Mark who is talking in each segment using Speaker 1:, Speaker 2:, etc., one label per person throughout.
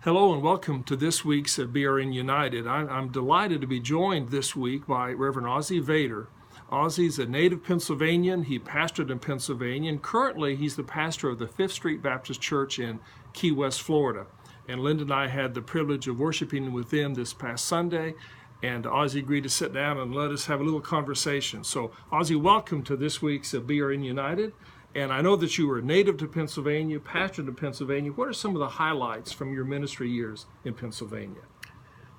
Speaker 1: Hello and welcome to this week's BRN United. I'm delighted to be joined this week by Reverend Ozzie Vater. Ozzie's a native Pennsylvanian. He pastored in Pennsylvania, and currently he's the pastor of the 5th Street Baptist Church in Key West, Florida. And Linda and I had the privilege of worshiping with them this past Sunday, and Ozzie agreed to sit down and let us have a little conversation. So, Ozzie, welcome to this week's BRN United. And I know that you were native to Pennsylvania, pastored in Pennsylvania. What are some of the highlights from your ministry years in Pennsylvania?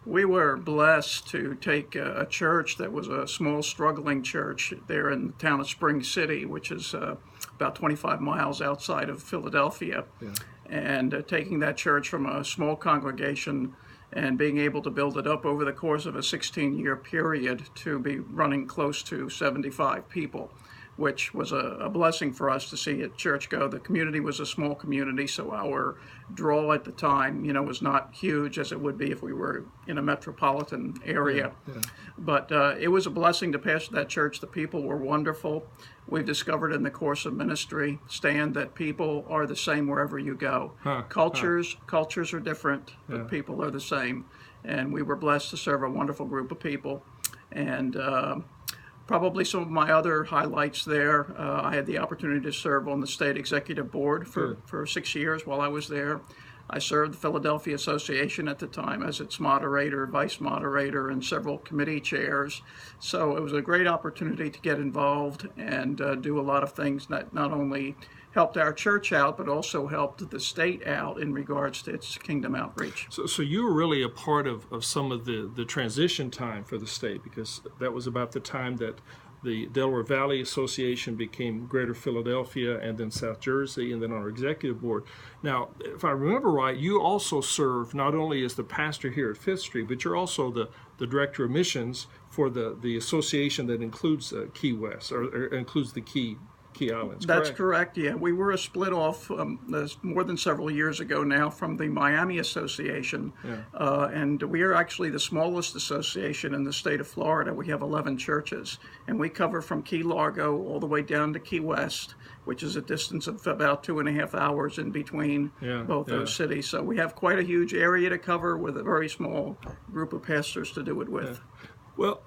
Speaker 2: We were blessed to take a church that was a small, struggling church there in the town of Spring City, which is about 25 miles outside of Philadelphia. Yeah. And taking that church from a small congregation and being able to build it up over the course of a 16-year period to be running close to 75 people, which was a blessing for us to see at church go. The community was a small community, so our draw at the time, was not huge as it would be if we were in a metropolitan area. Yeah. But it was a blessing to pastor that church. The people were wonderful. We've discovered in the course of ministry, Stan, that people are the same wherever you go. Cultures are different, but people are the same. And we were blessed to serve a wonderful group of people. And probably some of my other highlights there, I had the opportunity to serve on the state executive board for 6 years while I was there. I served the Philadelphia Association at the time as its moderator, vice moderator, and several committee chairs. So it was a great opportunity to get involved and do a lot of things that not only helped our church out, but also helped the state out in regards to its kingdom outreach.
Speaker 1: So you were really a part of some of the transition time for the state, because that was about the time that the Delaware Valley Association became Greater Philadelphia and then South Jersey, and then our executive board. Now, if I remember right, you also serve not only as the pastor here at 5th Street, but you're also the director of missions for the association that includes Key West, or includes the Key Islands.
Speaker 2: That's correct, yeah. We were a split off more than several years ago now from the Miami Association. Yeah. And we are actually the smallest association in the state of Florida. We have 11 churches, and we cover from Key Largo all the way down to Key West, which is a distance of about 2.5 hours in between both those cities. So we have quite a huge area to cover with a very small group of pastors to do it with.
Speaker 1: Yeah. Well,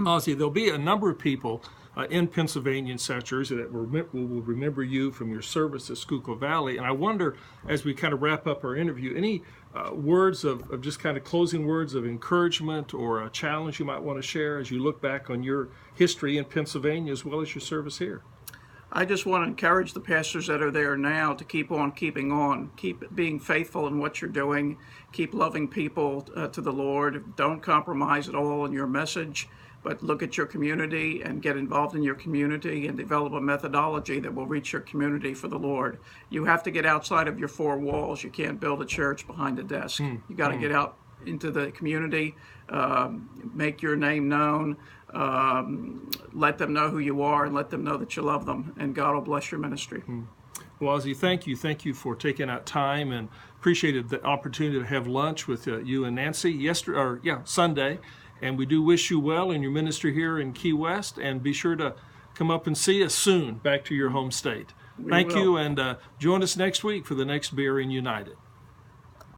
Speaker 1: Ozzie, there'll be a number of people in Pennsylvania and South Jersey that will remember you from your service at Schuylkill Valley. And I wonder, as we kind of wrap up our interview, any words of just kind of closing words of encouragement or a challenge you might want to share as you look back on your history in Pennsylvania as well as your service here?
Speaker 2: I just want to encourage the pastors that are there now to keep on keeping on. Keep being faithful in what you're doing. Keep loving people to the Lord. Don't compromise at all in your message, but look at your community and get involved in your community and develop a methodology that will reach your community for the Lord. You have to get outside of your four walls. You can't build a church behind a desk. You got to get out into the community, make your name known, let them know who you are, and let them know that you love them, and God will bless your ministry.
Speaker 1: Well, Ozzie, thank you for taking out time, and appreciated the opportunity to have lunch with you and Nancy Sunday. And we do wish you well in your ministry here in Key West, and be sure to come up and see us soon back to your home state. Thank you, and join us next week for the next BRN United.